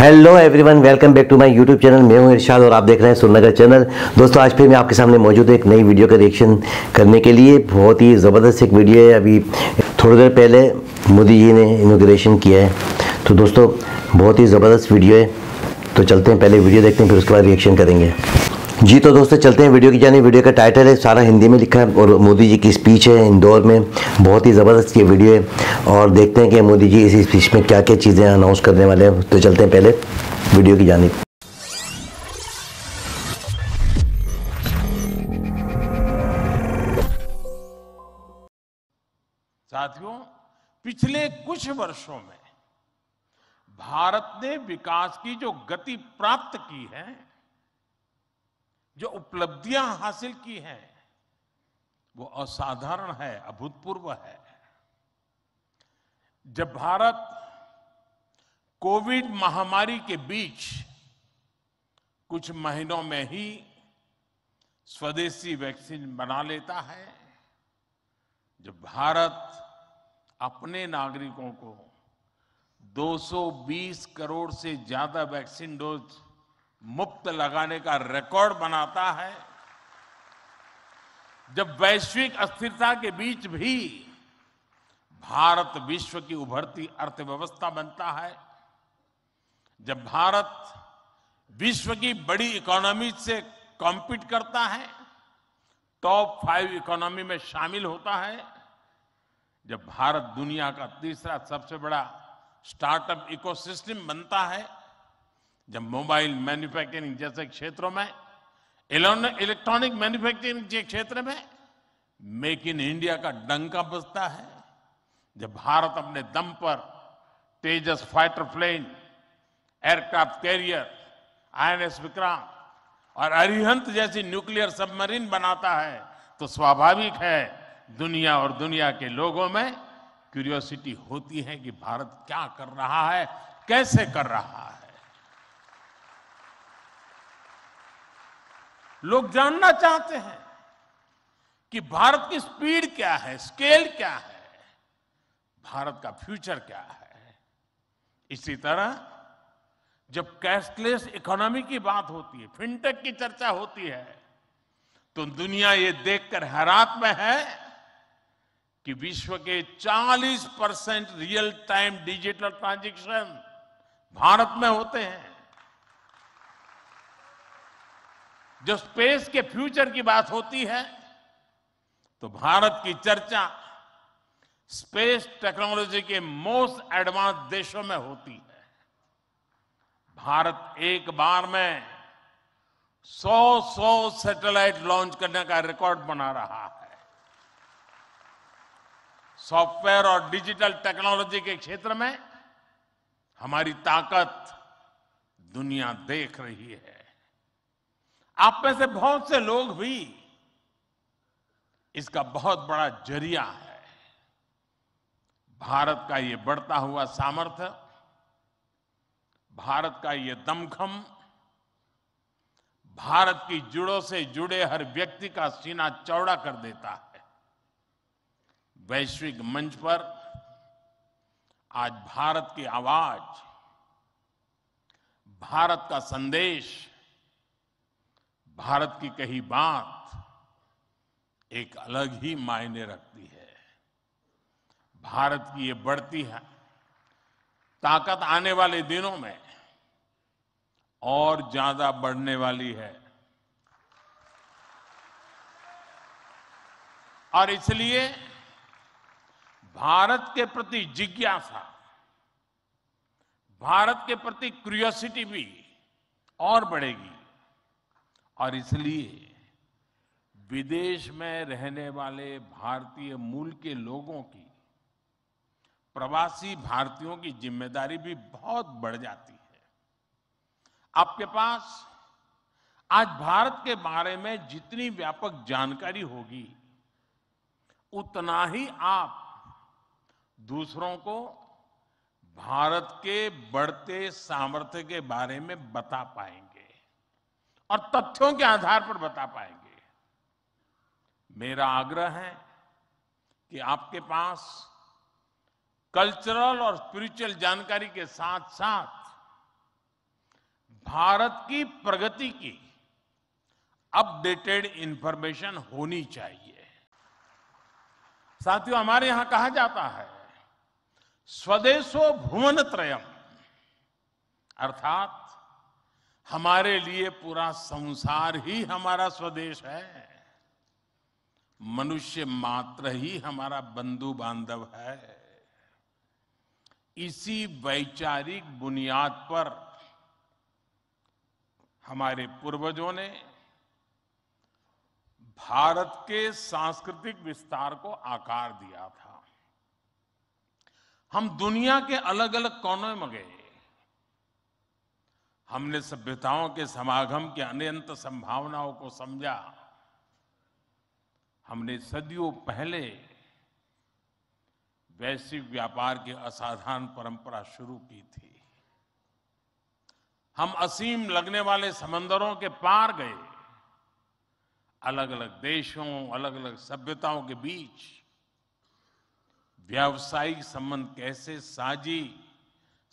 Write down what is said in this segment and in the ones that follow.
Hello everyone, welcome back to my YouTube channel. मैं हूं इरशाद और आप देख रहे हैं सुरनगर चैनल। दोस्तों, आज फिर मैं आपके सामने मौजूद हूं एक नई वीडियो का रिएक्शन करने के लिए। बहुत ही ज़बरदस्त एक वीडियो है। अभी थोड़ी देर पहले मोदी जी ने इनॉग्रेशन किया है, तो दोस्तों बहुत ही ज़बरदस्त वीडियो है। तो चलते हैं, पहले वीडियो देखते हैं, फिर उसके बाद रिएक्शन करेंगे जी। तो दोस्तों चलते हैं वीडियो की जाने। वीडियो का टाइटल है, सारा हिंदी में लिखा है और मोदी जी की स्पीच है इंदौर में। बहुत ही ज़बरदस्त ये वीडियो है और देखते हैं कि मोदी जी इस स्पीच में क्या क्या चीज़ें अनाउंस करने वाले हैं। तो चलते हैं पहले वीडियो की जानिब। साथियों, पिछले कुछ वर्षों में भारत ने विकास की जो गति प्राप्त की है, जो उपलब्धियां हासिल की हैं, वो असाधारण है, अभूतपूर्व है। जब भारत कोविड महामारी के बीच कुछ महीनों में ही स्वदेशी वैक्सीन बना लेता है, जब भारत अपने नागरिकों को 220 करोड़ से ज्यादा वैक्सीन डोज मुफ्त लगाने का रिकॉर्ड बनाता है, जब वैश्विक अस्थिरता के बीच भी भारत विश्व की उभरती अर्थव्यवस्था बनता है, जब भारत विश्व की बड़ी इकोनॉमी से कॉम्पीट करता है, टॉप 5 इकोनॉमी में शामिल होता है, जब भारत दुनिया का तीसरा सबसे बड़ा स्टार्टअप इकोसिस्टम बनता है, जब मोबाइल मैन्युफैक्चरिंग जैसे क्षेत्रों में, इलेक्ट्रॉनिक मैन्युफैक्चरिंग के क्षेत्र में मेक इन इंडिया का डंका बजता है, जब भारत अपने दम पर Tejas fighter plane, aircraft carrier, INS Vikrant और अरिहंत जैसी न्यूक्लियर सबमरीन बनाता है, तो स्वाभाविक है दुनिया और दुनिया के लोगों में क्यूरियोसिटी होती है कि भारत क्या कर रहा है, कैसे कर रहा है। लोग जानना चाहते हैं कि भारत की स्पीड क्या है, स्केल क्या है, भारत का फ्यूचर क्या है। इसी तरह जब कैशलेस इकोनॉमी की बात होती है, फिनटेक की चर्चा होती है, तो दुनिया ये देखकर हैरात में है कि विश्व के 40% real time digital transaction Bharat में होते हैं। जब स्पेस के फ्यूचर की बात होती है, तो भारत की चर्चा स्पेस टेक्नोलॉजी के मोस्ट एडवांस देशों में होती है। भारत एक बार में 100 सैटेलाइट लॉन्च करने का रिकॉर्ड बना रहा है। सॉफ्टवेयर और डिजिटल टेक्नोलॉजी के क्षेत्र में हमारी ताकत दुनिया देख रही है। आप में से बहुत से लोग भी इसका बहुत बड़ा जरिया है। भारत का ये बढ़ता हुआ सामर्थ्य, भारत का ये दमखम, भारत की जड़ों से जुड़े हर व्यक्ति का सीना चौड़ा कर देता है। वैश्विक मंच पर आज भारत की आवाज, भारत का संदेश, भारत की कही बात एक अलग ही मायने रखती है। भारत की ये बढ़ती है ताकत आने वाले दिनों में और ज्यादा बढ़ने वाली है, और इसलिए भारत के प्रति जिज्ञासा, भारत के प्रति क्यूरियोसिटी भी और बढ़ेगी। और इसलिए विदेश में रहने वाले भारतीय मूल के लोगों की, प्रवासी भारतीयों की जिम्मेदारी भी बहुत बढ़ जाती है। आपके पास आज भारत के बारे में जितनी व्यापक जानकारी होगी, उतना ही आप दूसरों को भारत के बढ़ते सामर्थ्य के बारे में बता पाएंगे और तथ्यों के आधार पर बता पाएंगे। मेरा आग्रह है कि आपके पास कल्चरल और स्पिरिचुअल जानकारी के साथ साथ भारत की प्रगति की अपडेटेड इंफॉर्मेशन होनी चाहिए। साथियों, हमारे यहां कहा जाता है स्वदेशो भुवनत्रयम्, अर्थात हमारे लिए पूरा संसार ही हमारा स्वदेश है। मनुष्य मात्र ही हमारा बंधु बांधव है। इसी वैचारिक बुनियाद पर हमारे पूर्वजों ने भारत के सांस्कृतिक विस्तार को आकार दिया था। हम दुनिया के अलग अलग कोनों में गए। हमने सभ्यताओं के समागम की अनंत संभावनाओं को समझा। हमने सदियों पहले वैश्विक व्यापार की असाधारण परंपरा शुरू की थी। हम असीम लगने वाले समंदरों के पार गए। अलग अलग देशों, अलग अलग सभ्यताओं के बीच व्यावसायिक संबंध कैसे साझी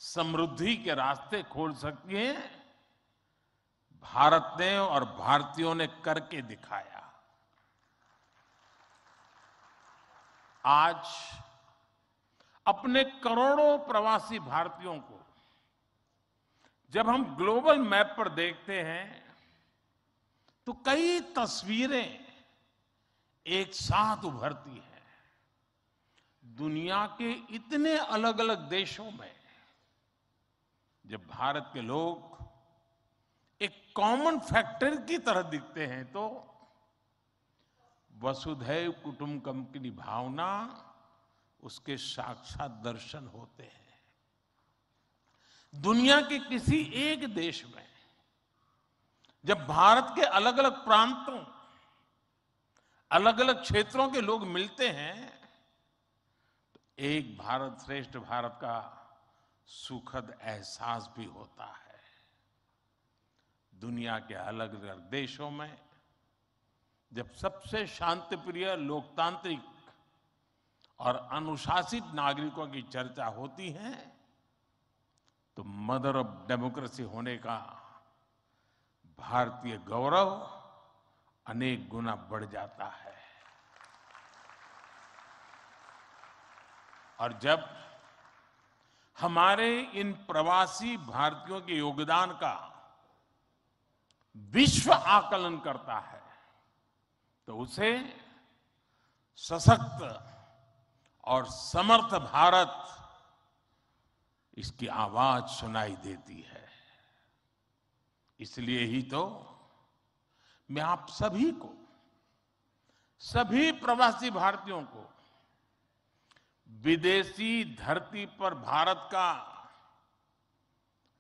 समृद्धि के रास्ते खोल सकती हैं, भारत ने और भारतीयों ने करके दिखाया। आज अपने करोड़ों प्रवासी भारतीयों को जब हम ग्लोबल मैप पर देखते हैं तो कई तस्वीरें एक साथ उभरती हैं। दुनिया के इतने अलग अलग देशों में जब भारत के लोग एक कॉमन फैक्टर की तरह दिखते हैं तो वसुधैव कुटुंबकम की भावना उसके साक्षात दर्शन होते हैं। दुनिया के किसी एक देश में जब भारत के अलग अलग प्रांतों, अलग अलग क्षेत्रों के लोग मिलते हैं तो एक भारत श्रेष्ठ भारत का सुखद एहसास भी होता है। दुनिया के अलग अलग देशों में जब सबसे शांतिप्रिय, लोकतांत्रिक और अनुशासित नागरिकों की चर्चा होती है तो मदर ऑफ डेमोक्रेसी होने का भारतीय गौरव अनेक गुना बढ़ जाता है। और जब हमारे इन प्रवासी भारतीयों के योगदान का विश्व आकलन करता है तो उसे सशक्त और समर्थ भारत, इसकी आवाज सुनाई देती है। इसलिए ही तो मैं आप सभी को, सभी प्रवासी भारतीयों को विदेशी धरती पर भारत का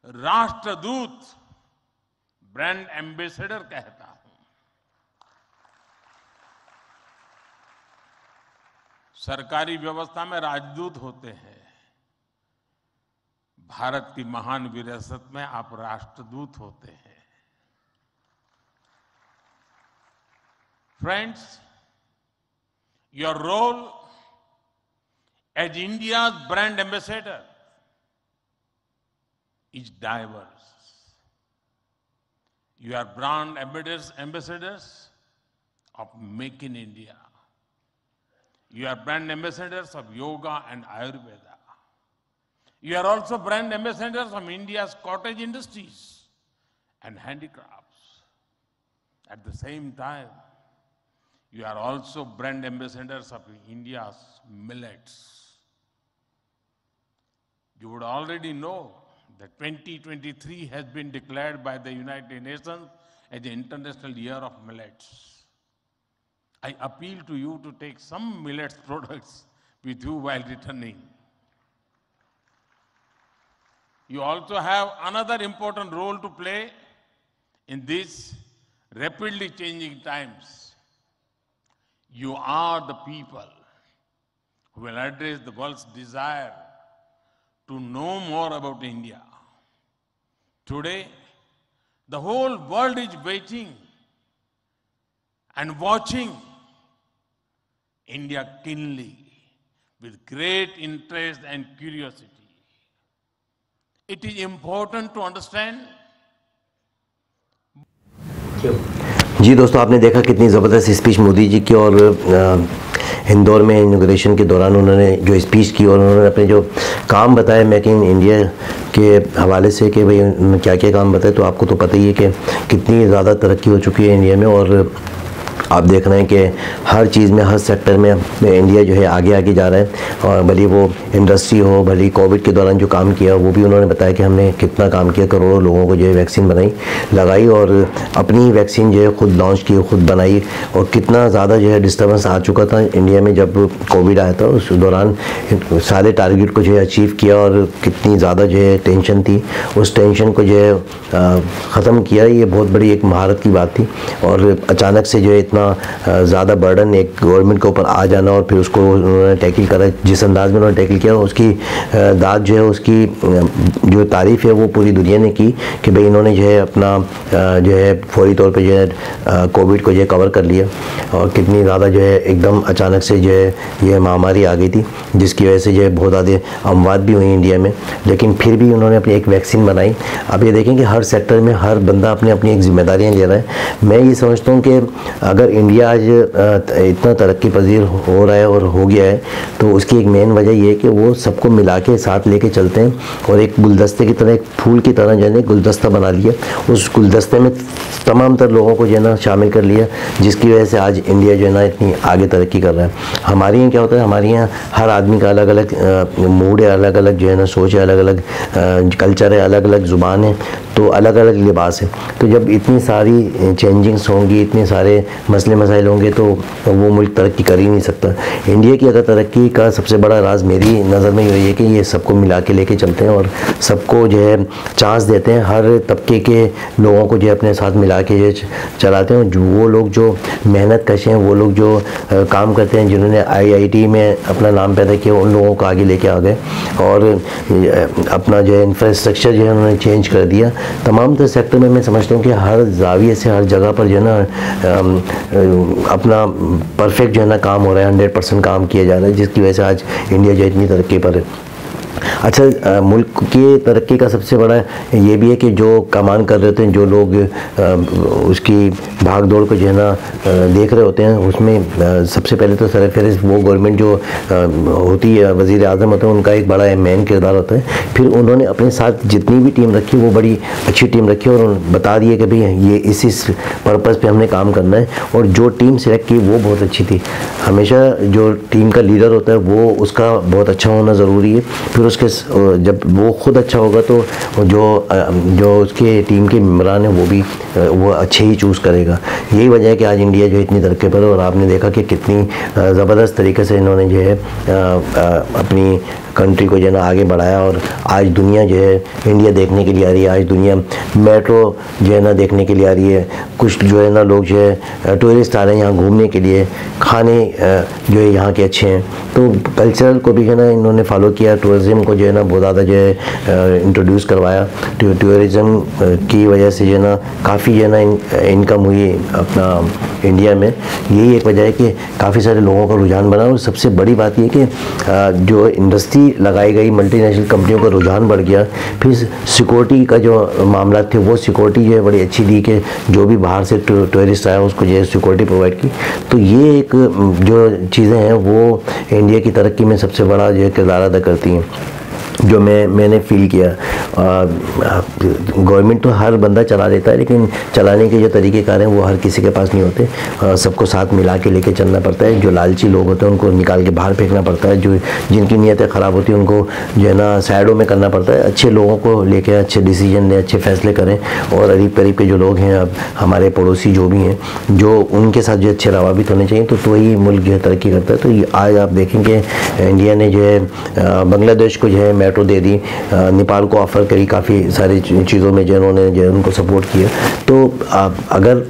राष्ट्रदूत, ब्रांड एम्बेसडर कहता हूं। सरकारी व्यवस्था में राजदूत होते हैं। भारत की महान विरासत में आप राष्ट्रदूत होते हैं। Friends, your role as India's brand ambassador is diverse. You are brand ambassadors of Make in India. You are brand ambassadors of yoga and Ayurveda. You are also brand ambassadors of India's cottage industries and handicrafts. At the same time, you are also brand ambassadors of India's millets. You would already know that 2023 has been declared by the United Nations as the International Year of Millets. I appeal to you to take some millets products with you while returning. You also have another important role to play in these rapidly changing times. You are the people who will address the world's desire to know more about India. Today, the whole world is waiting and watching India keenly with great interest and curiosity. It is important to understand जी दोस्तों, आपने देखा कितनी ज़बरदस्त speech Modi ji की, और इंदौर में inauguration के दौरान उन्होंने जो स्पीच की और उन्होंने अपने जो काम बताए मेक इन इंडिया के हवाले से कि भाई उन्होंने क्या क्या काम बताए। तो आपको तो पता ही है कि कितनी ज़्यादा तरक्की हो चुकी है इंडिया में, और आप देख रहे हैं कि हर चीज़ में, हर सेक्टर में इंडिया जो है आगे आगे जा रहा है। और भले वो इंडस्ट्री हो, भले कोविड के दौरान जो काम किया वो भी उन्होंने बताया कि हमने कितना काम किया, करोड़ों लोगों को जो है वैक्सीन लगाई और अपनी वैक्सीन जो है खुद लॉन्च की, खुद बनाई। और कितना ज़्यादा जो है डिस्टर्बेंस आ चुका था इंडिया में जब कोविड आया था, उस दौरान सारे टारगेट को जो है अचीव किया, और कितनी ज़्यादा जो है टेंशन थी, उस टेंशन को जो है ख़त्म किया। ये बहुत बड़ी एक महारत की बात थी। और अचानक से जो है इतना ज़्यादा बर्डन एक गवर्नमेंट के ऊपर आ जाना, और फिर उसको उन्होंने टैकल करा, जिस अंदाज में उन्होंने टैकल किया उसकी दाद जो है, उसकी जो तारीफ़ है वो पूरी दुनिया ने की कि भाई इन्होंने जो है अपना जो है फौरी तौर पे जो है कोविड को जो है कवर कर लिया। और कितनी ज़्यादा जो है एकदम अचानक से जो है ये महामारी आ गई थी, जिसकी वजह से जो है बहुत ज़्यादा अमवात भी हुई इंडिया में, लेकिन फिर भी उन्होंने अपनी एक वैक्सीन बनाई। अब ये देखें कि हर सेक्टर में हर बंदा अपनी अपनी एक जिम्मेदारियाँ ले रहा है। मैं ये समझता हूँ कि अगर इंडिया आज इतना तरक्की पजीर हो रहा है और हो गया है, तो उसकी एक मेन वजह ये है कि वो सबको मिला के साथ लेके चलते हैं, और एक गुलदस्ते की तरह, एक फूल की तरह जो है गुलदस्ता बना लिया, उस गुलदस्ते में तमाम तर लोगों को जो है ना शामिल कर लिया, जिसकी वजह से आज इंडिया जो है ना इतनी आगे तरक्की कर रहा है। हमारे यहाँ क्या होता है, हमारे यहाँ हर आदमी का अलग अलग मूड है, अलग अलग जो है ना सोच है, अलग अलग कल्चर है, अलग अलग ज़ुबान है, तो अलग अलग लिबास है। तो जब इतनी सारी चेंजिंग्स होंगी, इतने सारे मसले मसाइल होंगे, तो वो मुल्क तरक्की कर ही नहीं सकता। इंडिया की अगर तरक्की का सबसे बड़ा राज मेरी नज़र में यही है कि ये सबको मिला के लेके चलते हैं और सबको जो है चांस देते हैं, हर तबके के लोगों को जो है अपने साथ मिला के जो चलाते हैं। जो वो लोग जो मेहनत कश हैं, वो लोग जो काम करते हैं, जिन्होंने IIT में अपना नाम पैदा किया, उन लोगों को आगे लेके आ गए, और अपना जो है इंफ्रास्ट्रक्चर जो है उन्होंने चेंज कर दिया। तमाम तरह सेक्टर में मैं समझता हूँ कि हर जाविये से, हर जगह पर जो है ना अपना परफेक्ट जो है ना काम हो रहा है, 100% काम किया जा रहा है, जिसकी वजह से आज इंडिया जो इतनी तरक्की पर है। अच्छा, मुल्क की तरक्की का सबसे बड़ा ये भी है कि जो कमान कर रहे होते हैं, जो लोग उसकी भाग दौड़ को जो है ना देख रहे होते हैं, उसमें सबसे पहले तो सरफहरिस्त वो गवर्नमेंट जो होती है, वज़ीर आज़म होता है, उनका एक बड़ा मेन किरदार होता है। फिर उन्होंने अपने साथ जितनी भी टीम रखी वो बड़ी अच्छी टीम रखी, और बता दिए कि भाई ये इस पर्पज़ पे हमने काम करना है, और जो टीम सेलेक्ट की वो बहुत अच्छी थी। हमेशा जो टीम का लीडर होता है वो उसका बहुत अच्छा होना ज़रूरी है, फिर उसके जब वो खुद अच्छा होगा तो जो उसके टीम के मेंबरान हैं वो अच्छे ही चूज़ करेगा। यही वजह है कि आज इंडिया जो इतनी तरक्की पर है, और आपने देखा कि कितनी ज़बरदस्त तरीके से इन्होंने जो है अपनी कंट्री को जो है ना आगे बढ़ाया, और आज दुनिया जो है इंडिया देखने के लिए आ रही है। आज दुनिया मेट्रो जो है ना देखने के लिए आ रही है। कुछ जो है ना लोग जो है टूरिस्ट आ रहे हैं यहाँ घूमने के लिए, खाने जो है यहाँ के अच्छे हैं, तो कल्चरल को भी है ना इन्होंने फॉलो किया। टूरिज़्म को जो है ना बहुत ज़्यादा जो है इंट्रोड्यूस करवाया। टूरिज़्म की वजह से जो है ना काफ़ी जो है ना इनकम हुई अपना इंडिया में। यही एक वजह है कि काफ़ी सारे लोगों का रुझान बना, और सबसे बड़ी बात ये कि जो इंडस्ट्री लगाई गई, मल्टीनेशनल कंपनियों का रुझान बढ़ गया। फिर सिक्योरिटी का जो मामला थे, वो सिक्योरिटी जो है बड़ी अच्छी दी कि जो भी बाहर से टूरिस्ट आया उसको जो है सिक्योरिटी प्रोवाइड की। तो ये एक जो चीज़ें हैं वो इंडिया की तरक्की में सबसे बड़ा जो है किरदार अदा करती हैं, जो मैंने फील किया। गवर्नमेंट तो हर बंदा चला लेता है, लेकिन चलाने के जो तरीक़ेकार हैं वो हर किसी के पास नहीं होते। सबको साथ मिला के लेके चलना पड़ता है। जो लालची लोग होते हैं उनको निकाल के बाहर फेंकना पड़ता है, जो जिनकी नीयतें ख़राब होती हैं उनको जो है ना साइडों में करना पड़ता है। अच्छे लोगों को लेके अच्छे डिसीजन लें, अच्छे फ़ैसले करें, और अरीब करीब के जो लोग हैं, अब हमारे पड़ोसी जो भी हैं, जो उनके साथ जो अच्छे रवाबित होने चाहिए, तो ही मुल्क जो है तरक्की करता है। तो आज आप देखेंगे इंडिया ने जो है बांग्लादेश को जो है मेट्रो दे दी, नेपाल को ऑफ़र करी, काफ़ी सारी चीज़ों में जो उन्होंने जो उनको सपोर्ट किया। तो अगर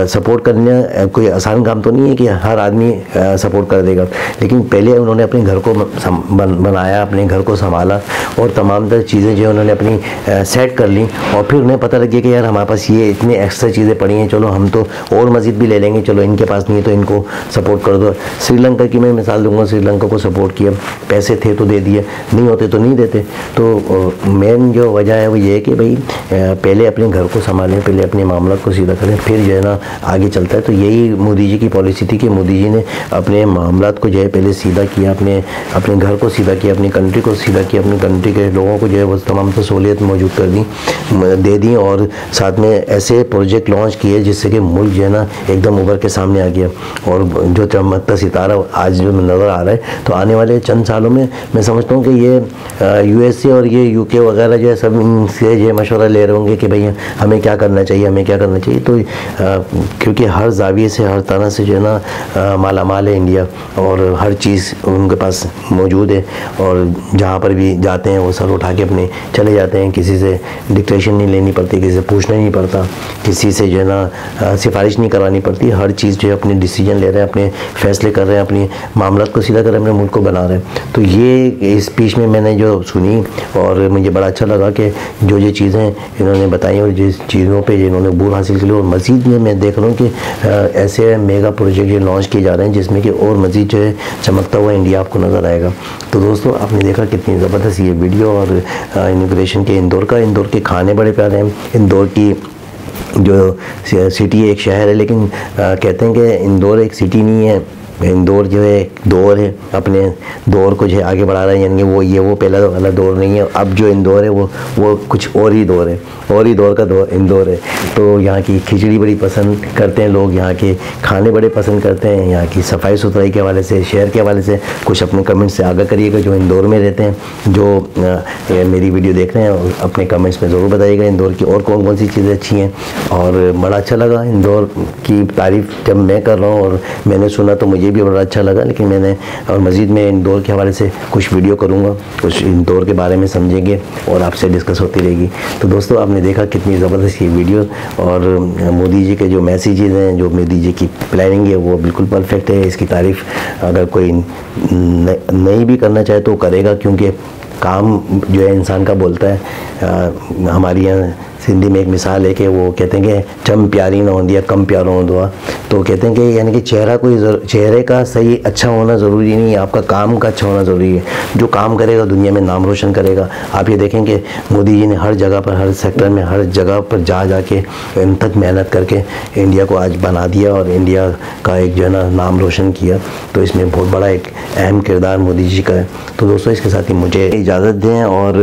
सपोर्ट करना कोई आसान काम तो नहीं है कि हर आदमी सपोर्ट कर देगा, लेकिन पहले उन्होंने अपने घर को बनाया, अपने घर को संभाला, और तमाम तरह चीज़ें जो उन्होंने अपनी सेट कर ली, और फिर उन्हें पता लग गया कि यार हमारे पास ये इतने एक्स्ट्रा चीज़ें पड़ी हैं, चलो हम तो और मज़ीद भी ले लेंगे, चलो इनके पास नहीं है तो इनको सपोर्ट कर दो। श्रीलंका की मैं मिसाल दूँगा, श्रीलंका को सपोर्ट किया, पैसे थे तो दे दिए, नहीं होते तो नहीं नहीं देते। तो मेन जो वजह है वो ये है कि भाई पहले अपने घर को संभालें, पहले अपने मामला को सीधा करें, फिर जो है ना आगे चलता है। तो यही मोदी जी की पॉलिसी थी कि मोदी जी ने अपने मामला को जो है पहले सीधा किया, अपने घर को सीधा किया, अपनी कंट्री को सीधा किया, अपनी कंट्री के लोगों को जो है वो तमाम सहूलियत मौजूद कर दी, दे दी, और साथ में ऐसे प्रोजेक्ट लॉन्च किए जिससे कि मुल्क जो है ना एकदम उभर के सामने आ गया। और जो चमकता सितारा आज जो नज़र आ रहा है, तो आने वाले चंद सालों में मैं समझता हूँ कि ये USA और ये UK वगैरह जो है सब इनसे जो मशवरा ले रहे होंगे कि भैया हमें क्या करना चाहिए, हमें क्या करना चाहिए। तो क्योंकि हर जाविये से, हर तरह से जो है ना माला माल है इंडिया, और हर चीज़ उनके पास मौजूद है, और जहाँ पर भी जाते हैं वो सर उठा के अपने चले जाते हैं। किसी से डिक्टेशन नहीं लेनी पड़ती, किसी से पूछना नहीं पड़ता, किसी से जो है ना सिफारिश नहीं करवानी पड़ती। हर चीज़ जो है अपने डिसीजन ले रहे हैं, अपने फैसले कर रहे हैं, अपनी मामलात को सीधा कर रहे हैं, अपने मुल्क को बना रहे हैं। तो ये स्पीच में मैंने जो सुनी और मुझे बड़ा अच्छा लगा कि जो ये चीज़ें इन्होंने बताई और जिस चीज़ों पे इन्होंने बूर हासिल की, और मज़ीद में मैं देख रहा हूँ कि ऐसे मेगा प्रोजेक्ट जो लॉन्च किए जा रहे हैं जिसमें कि और मज़ीद जो है चमकता हुआ इंडिया आपको नज़र आएगा। तो दोस्तों आपने देखा कितनी ज़बरदस्त ये वीडियो और इमिग्रेशन के इंदौर के खाने बड़े प्यारे हैं। इंदौर की जो सिटी है, एक शहर है, लेकिन कहते हैं कि इंदौर एक सिटी नहीं है, इंदौर जो है दौर है, अपने दौर को जो है आगे बढ़ा रहा है। यानी कि वो पहला वाला दौर नहीं है, अब जो इंदौर है वो कुछ और ही दौर है, और ही दौर का इंदौर है। तो यहाँ की खिचड़ी बड़ी पसंद करते हैं लोग, यहाँ के खाने बड़े पसंद करते हैं, यहाँ की सफाई सुथराई के हवाले से, शहर के हवाले से कुछ अपने कमेंट्स से आगाह करिएगा जो इंदौर में रहते हैं, जो मेरी वीडियो देख रहे हैं, अपने कमेंट्स में ज़रूर बताइएगा इंदौर की और कौन कौन सी चीज़ें अच्छी हैं। और बड़ा अच्छा लगा इंदौर की तारीफ़ जब मैं कर रहा हूँ और मैंने सुना तो मुझे भी बड़ा अच्छा लगा। लेकिन मैंने और मज़ीद में इंदौर के हवाले से कुछ वीडियो करूँगा, कुछ इंदौर के बारे में समझेंगे और आपसे डिस्कस होती रहेगी। तो दोस्तों आपने देखा कितनी ज़बरदस्त ये वीडियो, और मोदी जी के जो मैसेजेस हैं, जो मोदी जी की प्लानिंग है वो बिल्कुल परफेक्ट है। इसकी तारीफ़ अगर कोई नहीं भी करना चाहे तो करेगा, क्योंकि काम जो है इंसान का बोलता है। हमारी यहाँ सिंधी में एक मिसाल है कि वो कहते हैं कि चम प्यारी ना होंदी या कम प्यारो होंदो। तो कहते हैं कि यानी कि चेहरे का सही अच्छा होना ज़रूरी नहीं है, आपका काम का अच्छा होना ज़रूरी है। जो काम करेगा दुनिया में नाम रोशन करेगा। आप ये देखेंगे मोदी जी ने हर जगह पर, हर सेक्टर में, हर जगह पर जा के इन तक मेहनत करके इंडिया को आज बना दिया और इंडिया का एक जो है ना नाम रोशन किया। तो इसमें बहुत बड़ा एक अहम किरदार मोदी जी का है। तो दोस्तों इसके साथ ही मुझे इजाज़त दें और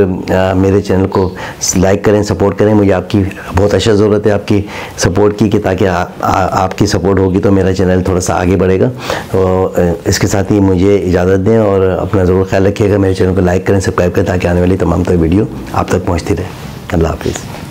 मेरे चैनल को लाइक करें, सपोर्ट करें। मुझे आपकी बहुत अच्छा ज़रूरत है आपकी सपोर्ट की, कि ताकि आपकी सपोर्ट होगी तो मेरा चैनल थोड़ा सा आगे बढ़ेगा। तो इसके साथ ही मुझे इजाज़त दें और अपना ज़रूर ख्याल रखिएगा। मेरे चैनल को लाइक करें, सब्सक्राइब करें, ताकि आने वाली तमाम वीडियो आप तक पहुँचती रहे। अल्लाह हाफिज़।